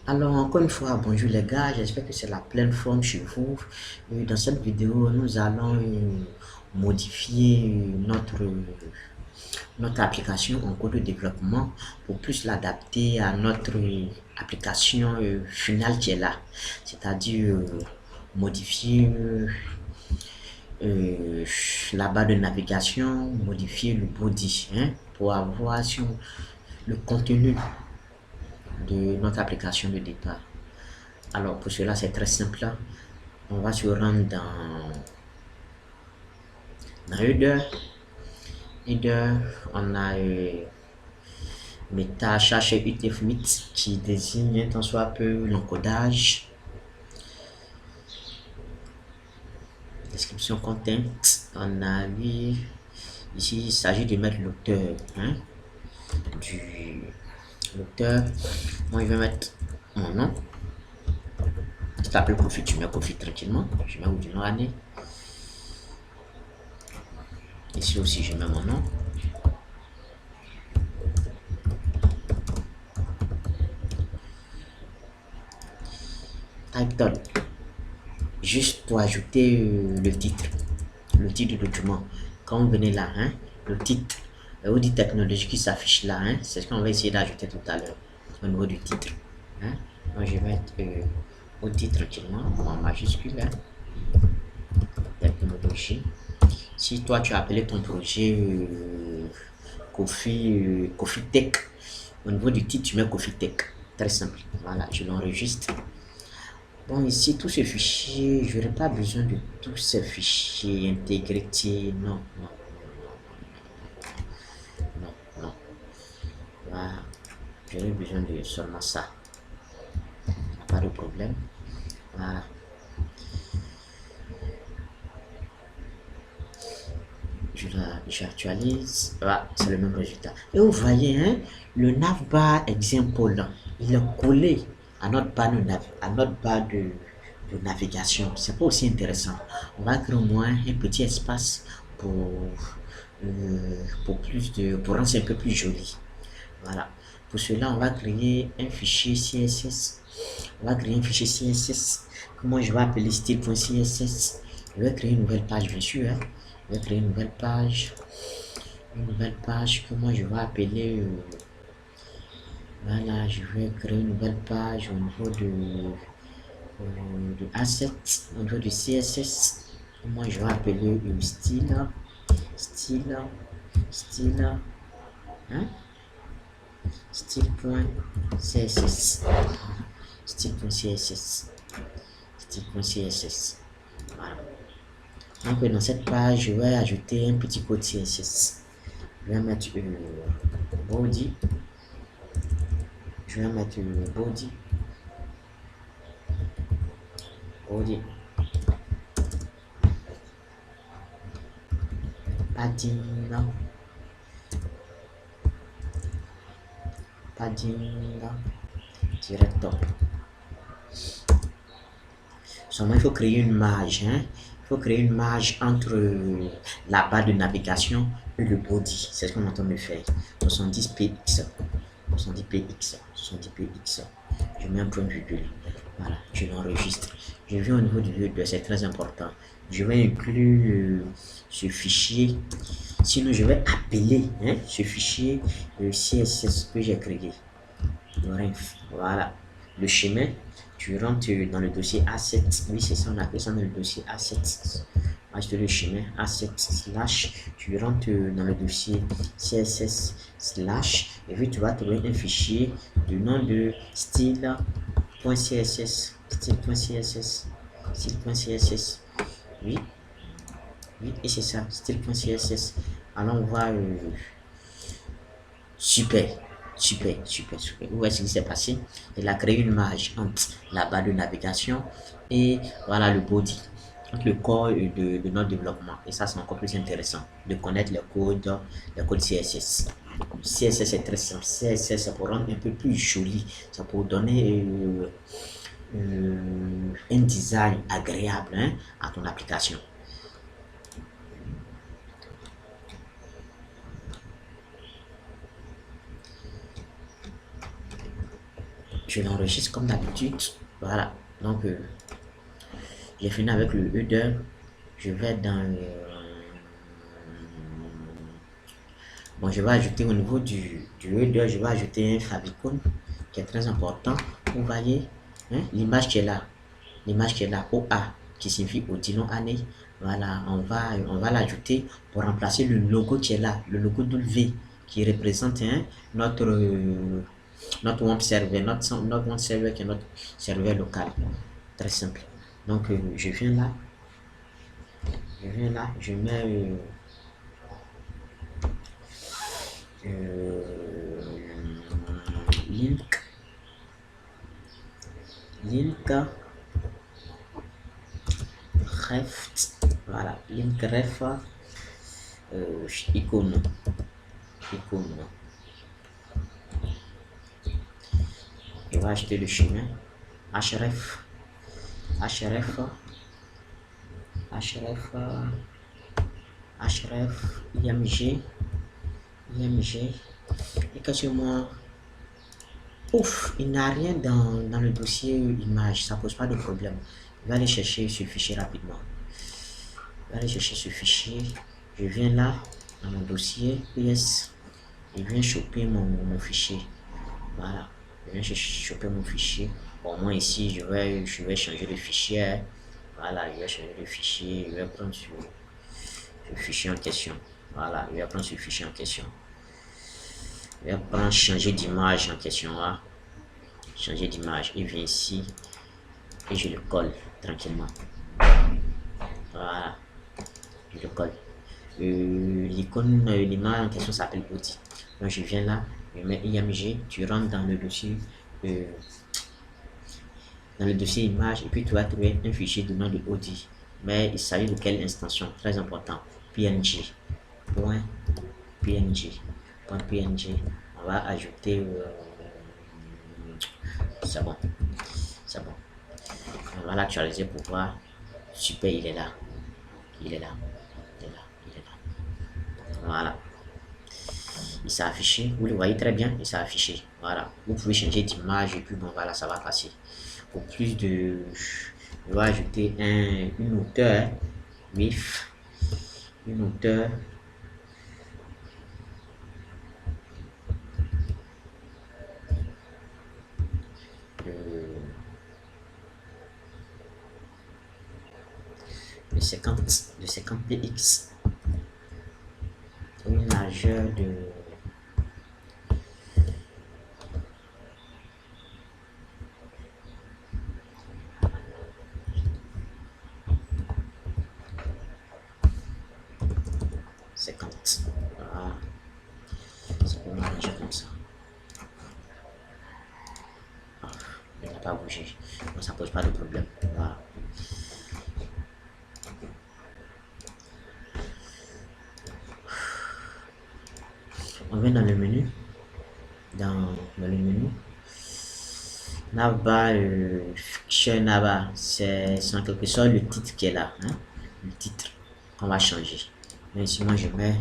Alors, encore une fois, bonjour les gars, j'espère que c'est la pleine forme chez vous. Dans cette vidéo, nous allons modifier notre application en cours de développement pour plus l'adapter à notre application finale qui est là. C'est-à-dire modifier euh, la barre de navigation, modifier le body pour avoir le contenu de notre application de départ. Alors pour cela c'est très simple. On va se rendre dans Header. Header, on a meta utf8 qui désigne tant soit peu l'encodage. Description content, on a vu ici il s'agit de mettre l'auteur du l'auteur. Moi je vais mettre mon nom. Tu t'appelles Kofi, tu mets Kofi tranquillement. Je mets où du nom année. Ici aussi je mets mon nom. Title, juste pour ajouter le titre du document. Quand vous venez là, le titre, l'audit technologie qui s'affiche là, c'est ce qu'on va essayer d'ajouter tout à l'heure au niveau du titre. Moi, je vais mettre audit tranquillement en majuscule, technologie. Si toi, tu as appelé ton projet Kofi Tech, au niveau du titre, tu mets Kofi Tech. Très simple. Voilà, je l'enregistre. Bon, ici, tous ces fichiers, je n'aurai pas besoin de tous ces fichiers intégrité. Non, non, non, non. Voilà, j'aurai besoin de seulement ça. Pas de problème. Voilà. J'actualise. Voilà, c'est le même résultat. Et vous voyez, le navbar example, il est collé à notre barre de navigation. C'est pas aussi intéressant. On va créer au moins un petit espace pour rendre ça un peu plus joli. Voilà. Pour cela, on va créer un fichier CSS. On va créer un fichier CSS que moi je vais appeler style.css. Je vais créer une nouvelle page, bien sûr. Je vais créer une nouvelle page. Une nouvelle page que moi je vais appeler. Voilà, je vais créer une nouvelle page au niveau de assets, au niveau du CSS. Moi je vais appeler style. Style. Style. Hein? Style.css. Style.css. Style.css. Voilà. Donc dans cette page, je vais ajouter un petit code CSS. Je vais mettre body. Je vais mettre body. Body. Padding. Padding. Director. Seulement, il faut créer une marge. Il faut créer une marge entre la barre de navigation et le body. C'est ce qu'on est en train de faire. 70px. 70px. 70px. Je mets un point de virgule. Voilà, je l'enregistre. Je viens au niveau du virgule, c'est très important. Je vais inclure ce fichier. Sinon, je vais appeler ce fichier CSS que j'ai créé. Bref, voilà. Le chemin, tu rentres dans le dossier A7. Oui, c'est ça, on appelle ça dans le dossier A7. Ajoute le chemin A7 slash, tu rentres dans le dossier CSS slash, et puis tu vas trouver un fichier du nom de style.css. Style.css. Style.css. Oui, oui, et c'est ça, style.css. Alors on va super, super, super, super. Où est-ce qui s'est passé? Il a créé une marge entre la barre de navigation et voilà le body, entre le corps de notre développement. Et ça, c'est encore plus intéressant de connaître les codes CSS. CSS est très simple. CSS, c'est pour rendre un peu plus joli. C'est pour donner un design agréable à ton application. je l'enregistre comme d'habitude. Voilà, donc j'ai fini avec le header. Je vais dans bon, je vais ajouter au niveau du header, je vais ajouter un favicon qui est très important. Vous voyez, hein, l'image qui est là, OA, qui signifie Odilon Année. Voilà, on va l'ajouter pour remplacer le logo qui est là, le logo W qui représente hein, notre web server, notre web server qui est notre serveur local. Très simple. Donc, je viens là, je mets link, ref, voilà, link ref, icône, et va acheter le chemin, href, img, et que sur moi, ouf, il n'y a rien dans le dossier image, ça pose pas de problème. Je vais aller chercher ce fichier rapidement. Je viens là, dans mon dossier PS, je viens choper mon fichier. Voilà, je viens choper mon fichier. Bon, moi ici, je vais changer de fichier. Voilà, je vais changer de fichier, je vais prendre ce fichier en question. Voilà, je vais prendre ce fichier en question. Je vais prendre changer d'image en question là. Changer d'image, il vient ici et je le colle tranquillement. Voilà, je le colle. L'icône, l'image en question s'appelle Audi. Donc je viens là, je mets IMG, tu rentres dans le dossier image et puis tu vas trouver un fichier de nom de Audi. Mais il s'agit de quelle extension? Très important. PNG. .png. On va ajouter c'est bon. On va l'actualiser pour voir. Super, il est là. Voilà. Il s'est affiché. Vous le voyez très bien, il s'est affiché. Voilà. Vous pouvez changer d'image et puis bon, voilà, ça va passer. Pour plus de... Je vais ajouter une hauteur. Width. Une hauteur. De 50 px, une largeur de 50. Voilà. Ça peut m'arranger comme ça. Ah, il n'a pas bougé. Donc ça pose pas de problème. Voilà. On vient dans le menu. Dans le menu. Là-bas, fiction là-bas, c'est en quelque sorte le titre qui est là. Hein? Le titre qu'on va changer. Mais ici, moi, je mets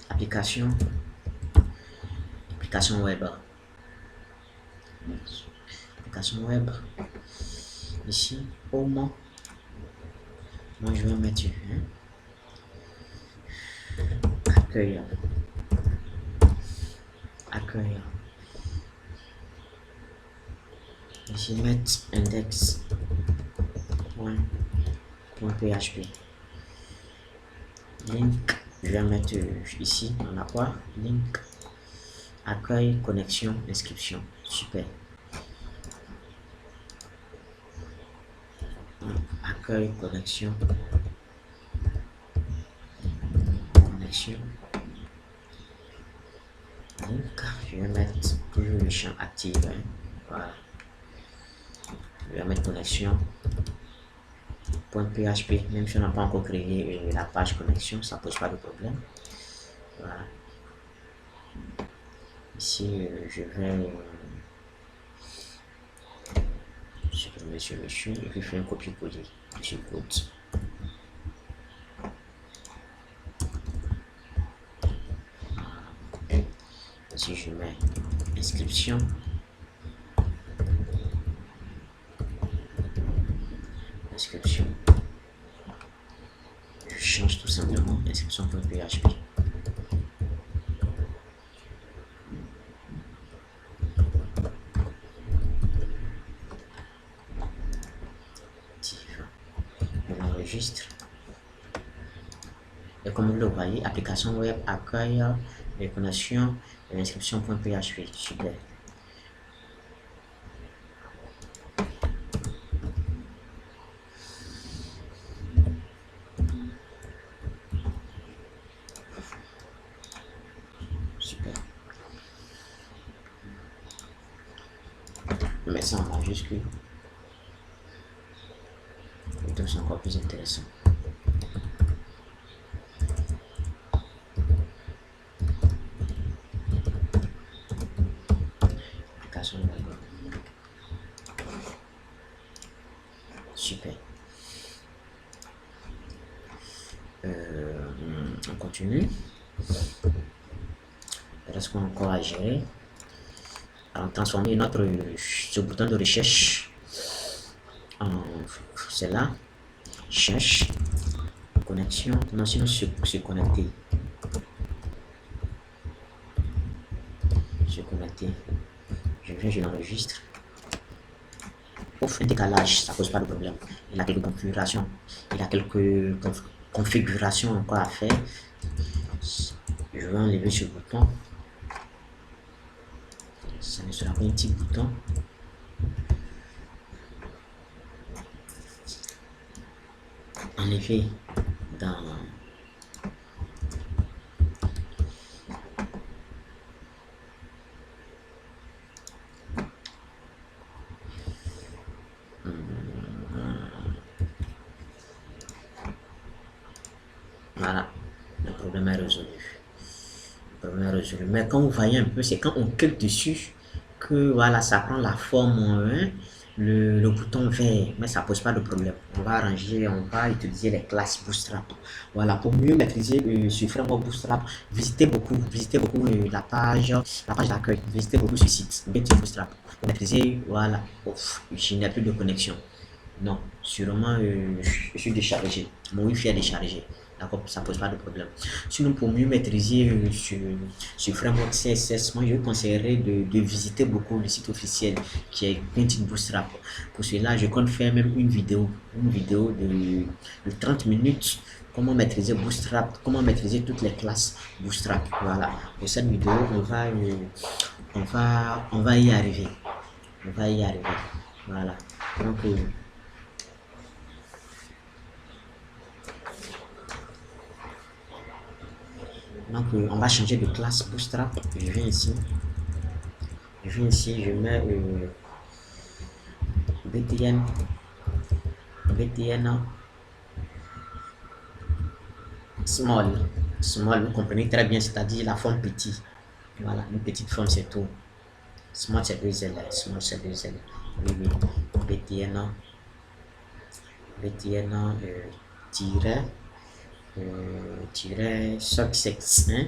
application web. Application web. Ici, au moins, moi je vais mettre accueil. Ici, mettre index.php. Link, je vais mettre ici, on a quoi? Link, accueil, connexion, inscription. Super. Accueil, connexion. Donc, je vais mettre toujours le champ actif. Hein. Voilà. Je vais mettre connexion. .php, même si on n'a pas encore créé la page connexion, ça pose pas de problème. Voilà. Ici, je vais supprimer celui-ci et puis faire un copier-coller sur code. Si je mets inscription, je change tout simplement inscription.php. On enregistre. Et comme vous le voyez, application web accueille les connexions de l'inscription.php. Super. Super. Je mets ça en majuscule. Et donc c'est encore plus intéressant. Application web. Super. On continue. Reste encore à gérer. Alors, transformer ce bouton de recherche en celle-là. Cherche, connexion, commencer à se connecter. Se connecter. Je viens, je l'enregistre. Ouf, un décalage, ça pose pas de problème. Il a quelques configurations. Il a quelques configurations encore à faire. Je vais enlever ce bouton. Ça ne sera pas un petit bouton. Enlever dans voilà, le problème est résolu. Mais quand vous voyez un peu, c'est quand on clique dessus que voilà, ça prend la forme le bouton vert, mais ça pose pas de problème. On va arranger, on va utiliser les classes Bootstrap. Voilà, pour mieux maîtriser ce framework Bootstrap, visitez beaucoup la page d'accueil, visitez beaucoup ce site, Bootstrap, pour maîtriser, voilà. Ouf, je n'ai plus de connexion. Non, sûrement, je suis déchargé. Mon Wi-Fi est déchargé. D'accord, ça pose pas de problème. Sinon, pour mieux maîtriser ce framework CSS, moi, je conseillerais de visiter beaucoup le site officiel qui est Painted Bootstrap. Pour cela, je compte faire même une vidéo de 30 minutes. Comment maîtriser Bootstrap, comment maîtriser toutes les classes Bootstrap. Voilà. Pour cette vidéo, on va y arriver. On va y arriver. Voilà. Donc, on va changer de classe Bootstrap. Je viens ici, je mets BTN small, vous comprenez très bien, c'est-à-dire la forme petit. Voilà, une petite forme, c'est tout. Small, c'est 2 L, small, c'est 2 L. Oui, success, hein?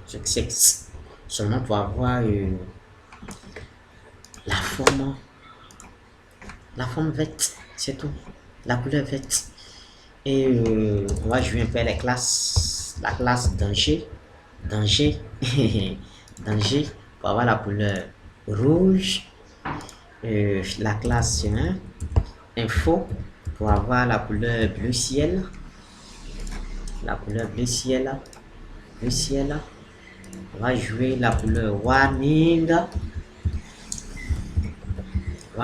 Success, seulement pour avoir la forme verte, c'est tout, la couleur verte. Et on va jouer un peu les classes, la classe danger pour avoir la couleur rouge, la classe info pour avoir la couleur bleu ciel, on va jouer la couleur warning pour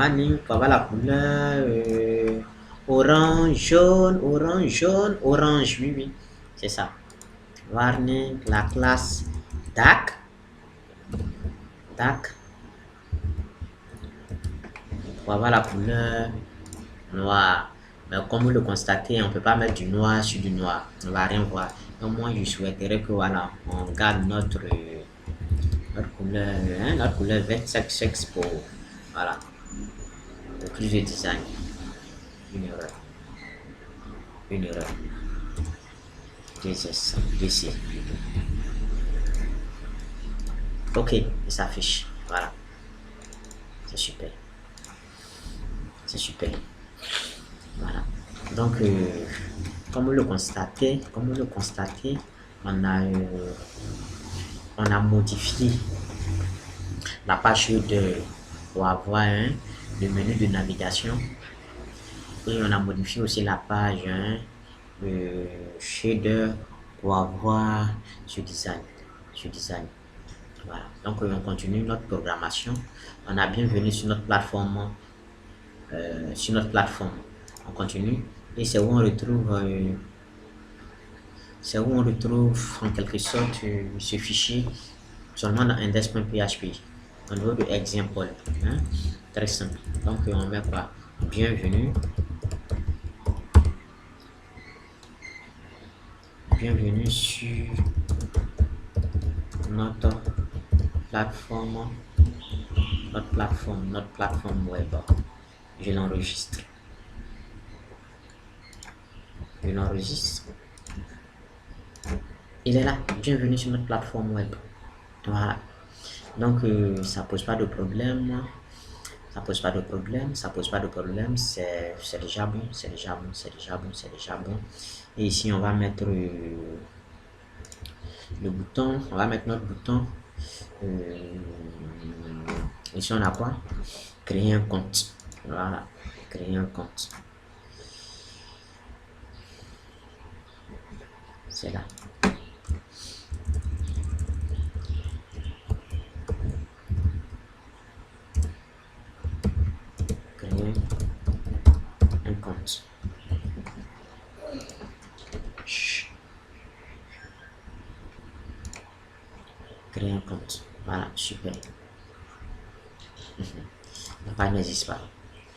avoir la couleur orange, oui, c'est ça. Warning, la classe dark pour avoir la couleur noire. Mais comme vous le constatez, on ne peut pas mettre du noir sur du noir, on ne va rien voir. Donc moi je souhaiterais que voilà, on garde notre couleur verte sexe pour voilà. Plus de design. Une erreur. Une erreur. DSS. DC. Ok, il s'affiche. Voilà. C'est super. C'est super. Voilà. Donc, comme vous le constatez, on a modifié la page de pour avoir le menu de navigation et on a modifié aussi la page shader pour avoir ce design. Voilà. Donc, on continue notre programmation. On a bienvenue sur notre plateforme. On continue et c'est où on retrouve en quelque sorte ce fichier seulement dans index.php au niveau de example, hein? Très simple. Donc on met quoi? Bienvenue sur notre plateforme web. Je l'enregistre. Il est là. Bienvenue sur notre plateforme web. Voilà. Donc ça pose pas de problème. C'est déjà bon. Et ici on va mettre le bouton. On va mettre notre bouton. Ici on a quoi? Créer un compte. Voilà. Créer un compte. C'est là. Créer un compte. Créer un compte. Voilà, super. La page n'existe pas.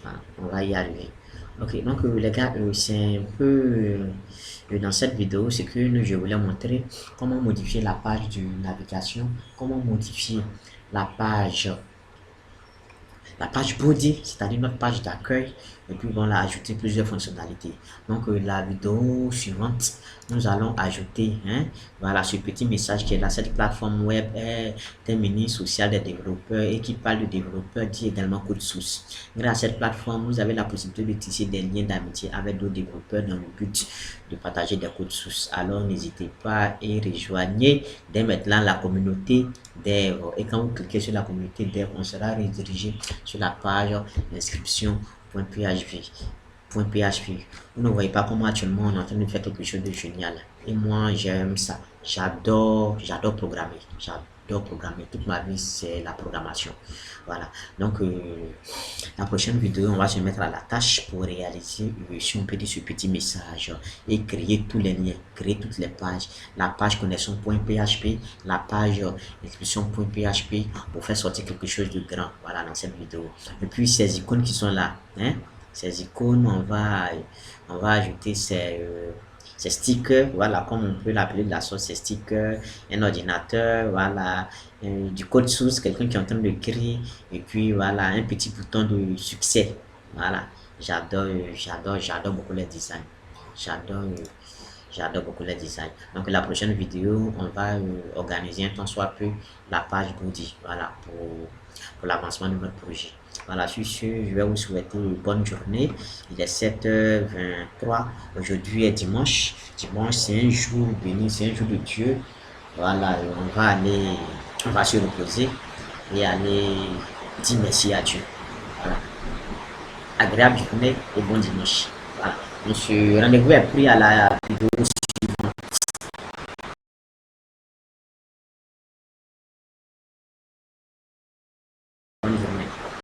Voilà, on va y arriver. Ok, donc les gars, c'est un peu dans cette vidéo, c'est que je voulais montrer comment modifier la page de navigation, comment modifier la page body, c'est-à-dire notre page d'accueil, et puis on a ajouté plusieurs fonctionnalités. Donc la vidéo suivante, nous allons ajouter voilà ce petit message qui est là. Cette plateforme web est un menu social des développeurs et qui parle de développeurs dit également code source. Grâce à cette plateforme, vous avez la possibilité de tisser des liens d'amitié avec d'autres développeurs dans le but de partager des codes sources. Alors n'hésitez pas et rejoignez dès maintenant la communauté dev. Et quand vous cliquez sur la communauté dev, on sera redirigé sur la page inscription.php. Vous ne voyez pas comment actuellement on est en train de faire quelque chose de génial. Et moi j'aime ça. J'adore programmer. Toute ma vie c'est la programmation. Voilà. Donc la prochaine vidéo on va se mettre à la tâche pour réaliser si on peut dire ce petit message et créer tous les liens, créer toutes les pages, la page connexion.php, la page inscription.php pour faire sortir quelque chose de grand. Voilà dans cette vidéo. Et puis ces icônes qui sont là, ces icônes on va ajouter ces stickers, voilà, comme on peut l'appeler de la sorte, ces stickers, un ordinateur, voilà, du code source, quelqu'un qui est en train de créer, et puis voilà, un petit bouton de succès. Voilà, j'adore beaucoup les designs. J'adore beaucoup les designs. Donc la prochaine vidéo, on va organiser un tant soit peu la page body, voilà, pour l'avancement de notre projet. Voilà, sur ce, je vais vous souhaiter une bonne journée. Il est 7h23. Aujourd'hui est dimanche. Dimanche, c'est un jour béni, c'est un jour de Dieu. Voilà, on va se reposer et aller dire merci à Dieu. Voilà. Agréable journée et bon dimanche. Voilà. Monsieur, rendez-vous est pris à la vidéo